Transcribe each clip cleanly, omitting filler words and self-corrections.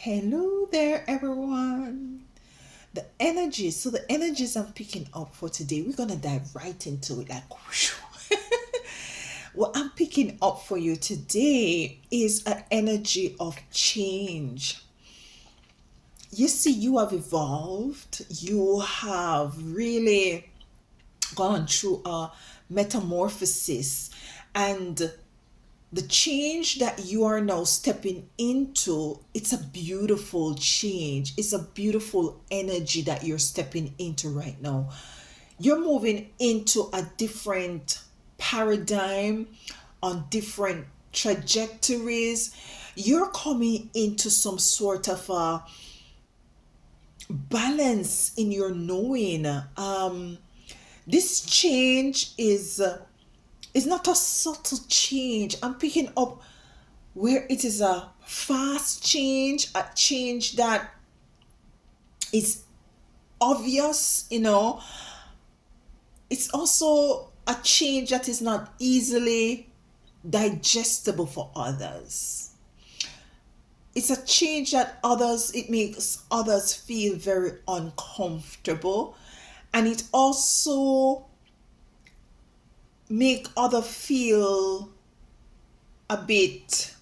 Hello there, everyone. The energies I'm picking up for today, we're gonna dive right into it like whoosh. What I'm picking up for you today is an energy of change. You see, you have evolved, you have really gone through a metamorphosis, and the change that you are now stepping into, it's a beautiful change, it's a beautiful energy that you're stepping into right now. You're moving into a different paradigm, on different trajectories. You're coming into some sort of a balance in your knowing. This change is not a subtle change. I'm picking up where it is a fast change, a change that is obvious, it's also a change that is not easily digestible for others. It's a change that it makes others feel very uncomfortable, and it also make other feel a bit,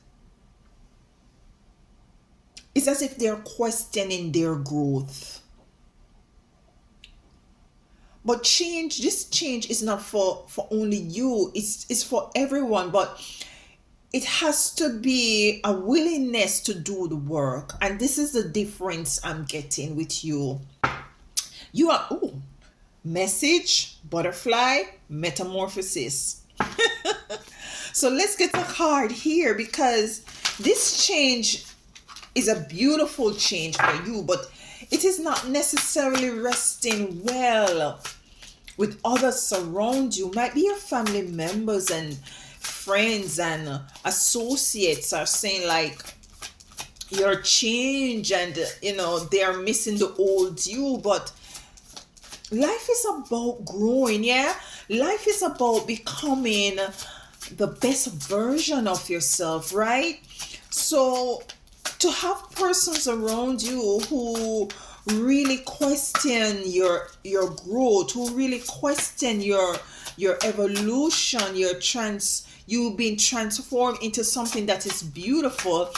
it's as if they're questioning their growth. But this change is not for only you, it's for everyone, but it has to be a willingness to do the work. And this is the difference I'm getting with you. You are, message, butterfly, metamorphosis. So let's get the card here, because this change is a beautiful change for you, but it is not necessarily resting well with others around you. Might be your family members and friends and associates are saying like you're change, and they're missing the old you. But life is about growing. Yeah, life is about becoming the best version of yourself, right? So to have persons around you who really question your growth, who really question your evolution, you being transformed into something that is beautiful.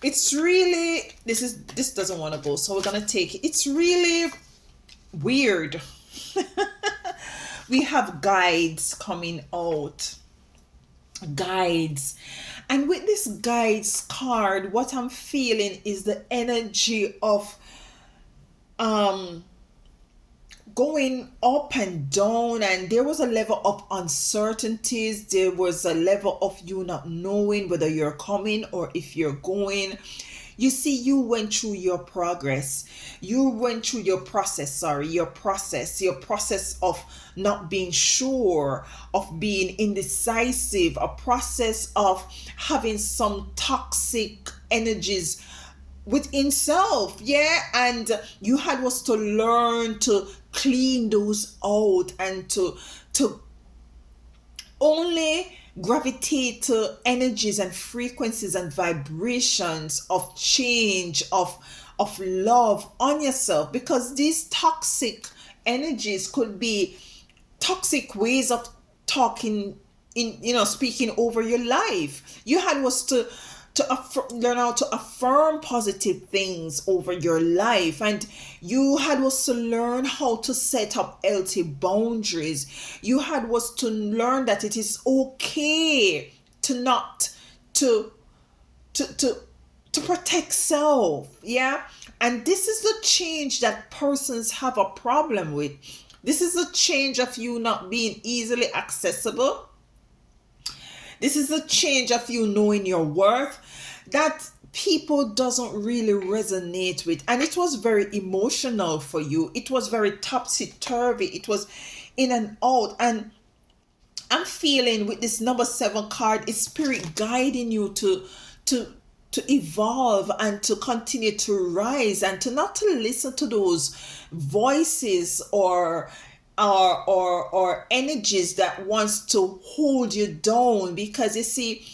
It's really, this doesn't want to go, so we're gonna take it. It's really weird. We have guides coming out, guides, and with this guides card, what I'm feeling is the energy of um going up and down, and there was a level of uncertainties, there was a level of you not knowing whether you're coming or if you're going. You see, you went through your progress, you went through your process, sorry, your process of not being sure, of being indecisive, a process of having some toxic energies within self. Yeah, and you had was to learn to clean those out, and to only gravitate to energies and frequencies and vibrations of change, of love on yourself, because these toxic energies could be toxic ways of talking, in speaking over your life. You had was to learn how to affirm positive things over your life, and you had was to learn how to set up healthy boundaries. You had was to learn that it is okay to not to to to to protect self. Yeah, and this is the change that persons have a problem with. This is a change of you not being easily accessible. This is a change of you knowing your worth that people doesn't really resonate with. And it was very emotional for you. It was very topsy-turvy. It was in and out. And I'm feeling with this number 7 card, is spirit guiding you to to evolve and to continue to rise, and to not to listen to those voices or energies that wants to hold you down. Because you see,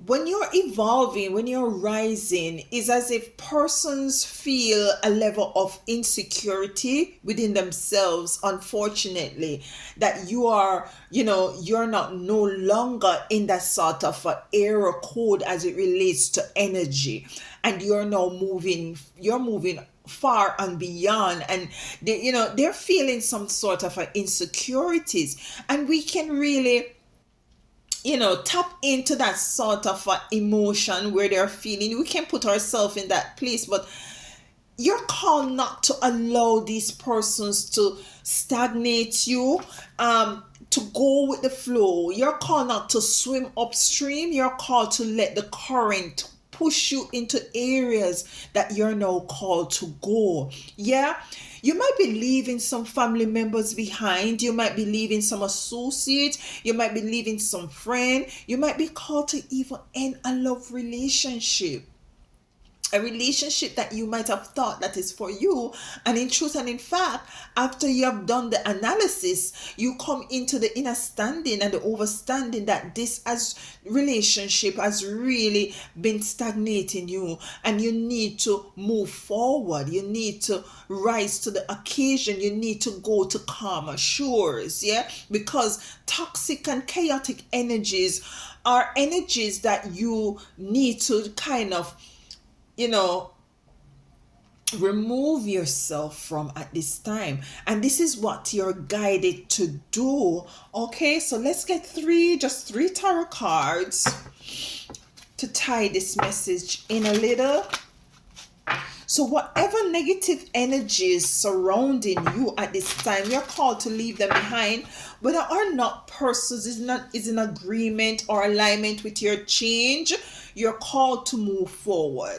when you're evolving, when you're rising, it's as if persons feel a level of insecurity within themselves, unfortunately, that you are, you're not no longer in that sort of error code as it relates to energy. And you're moving far and beyond, and they're feeling some sort of insecurities. And we can really tap into that sort of emotion where they're feeling. We can put ourselves in that place, but you're called not to allow these persons to stagnate you, to go with the flow. You're called not to swim upstream. You're called to let the current push you into areas that you're now called to go. Yeah. You might be leaving some family members behind. You might be leaving some associates. You might be leaving some friend. You might be called to even end a love relationship, a relationship that you might have thought that is for you, and in truth and in fact, after you have done the analysis, you come into the understanding and the overstanding that this as relationship has really been stagnating you, and you need to move forward. You need to rise to the occasion. You need to go to calmer shores. Yeah, because toxic and chaotic energies are energies that you need to kind of, you know, remove yourself from at this time. And this is what you're guided to do. Okay, so let's get just three tarot cards to tie this message in a little. So whatever negative energies surrounding you at this time, you're called to leave them behind. Whether or not persons is in agreement or alignment with your change, you're called to move forward.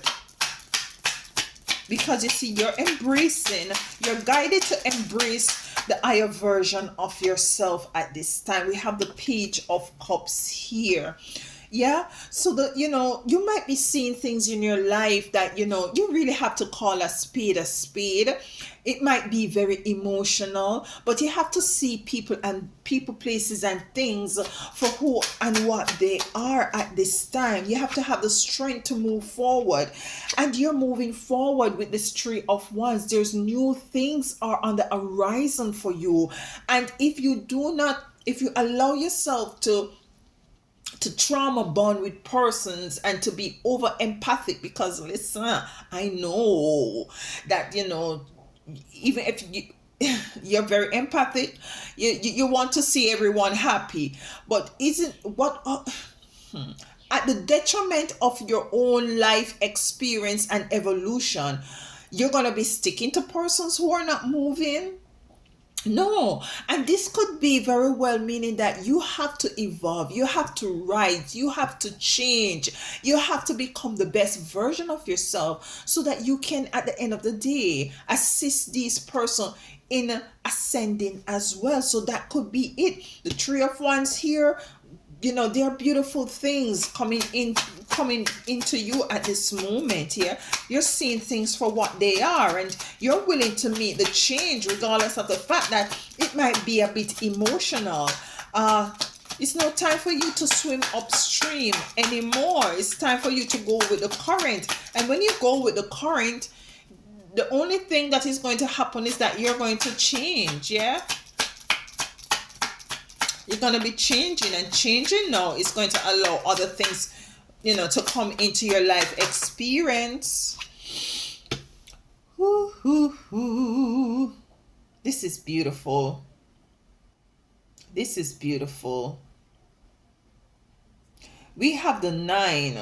Because you see, you're guided to embrace the higher version of yourself at this time. We have the Page of Cups here. Yeah, so you might be seeing things in your life that you really have to call a spade a spade. It might be very emotional, but you have to see people, places, and things for who and what they are at this time. You have to have the strength to move forward, and you're moving forward with this Three of Wands. There's new things are on the horizon for you, and if you allow yourself to trauma bond with persons and to be over empathic, because listen, I know that even if you're very empathic, you want to see everyone happy, but isn't what at the detriment of your own life experience and evolution, you're going to be sticking to persons who are not moving? No, and this could be very well meaning that you have to evolve, you have to rise, you have to change, you have to become the best version of yourself so that you can, at the end of the day, assist this person in ascending as well. So that could be it. The Three of Wands here, there are beautiful things coming into you at this moment here. You're seeing things for what they are, and you're willing to meet the change regardless of the fact that it might be a bit emotional. It's no time for you to swim upstream anymore. It's time for you to go with the current. And when you go with the current, the only thing that is going to happen is that you're going to change. Yeah, you're going to be changing, and changing now is going to allow other things, to come into your life experience. Ooh. This is beautiful. This is beautiful. We have the 9.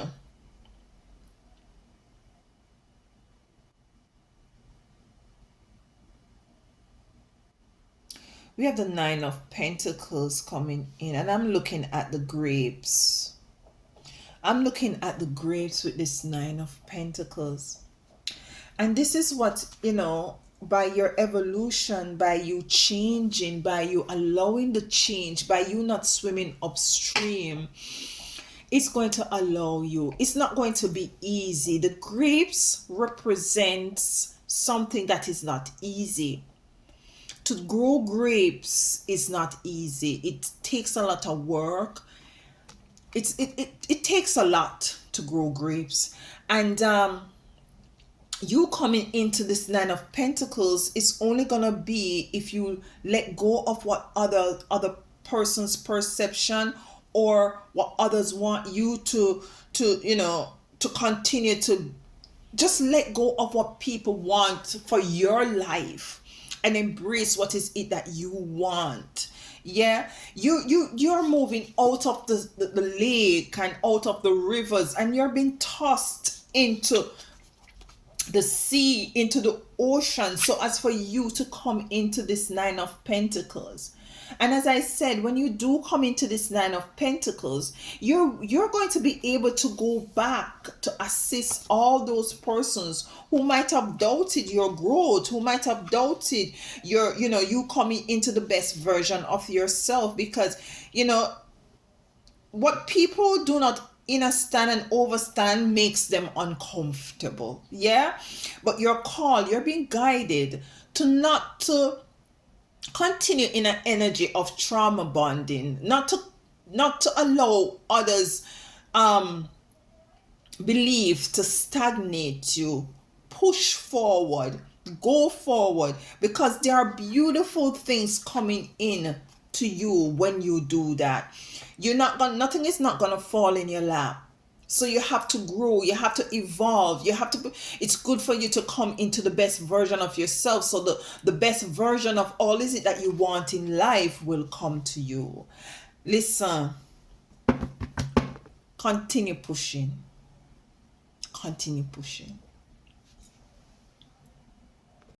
We have the 9 of Pentacles coming in, and I'm looking at the grapes. I'm looking at the grapes with this 9 of Pentacles. And this is what, by your evolution, by you changing, by you allowing the change, by you not swimming upstream, it's going to allow you. It's not going to be easy. The grapes represents something that is not easy. To grow grapes is not easy. It takes a lot of work. it takes a lot to grow grapes. And you coming into this Nine of Pentacles is only gonna be if you let go of what other person's perception, or what others want you to to continue to just let go of what people want for your life, and embrace what is it that you want. Yeah, you're moving out of the lake and out of the rivers, and you're being tossed into the sea, into the ocean, so as for you to come into this Nine of Pentacles. And as I said, when you do come into this Nine of Pentacles, you're going to be able to go back to assist all those persons who might have doubted your growth, who might have doubted your, you coming into the best version of yourself. Because you know what people do not understand and overstand makes them uncomfortable. Yeah, but you're called, you're being guided to not to continue in an energy of trauma bonding, not to allow others um belief to stagnate you. Push forward, go forward, because there are beautiful things coming in to you when you do that. You're not going Nothing is not going to fall in your lap. So you have to grow, you have to evolve, it's good for you to come into the best version of yourself, so the best version of all is it that you want in life will come to you. Listen, continue pushing, continue pushing.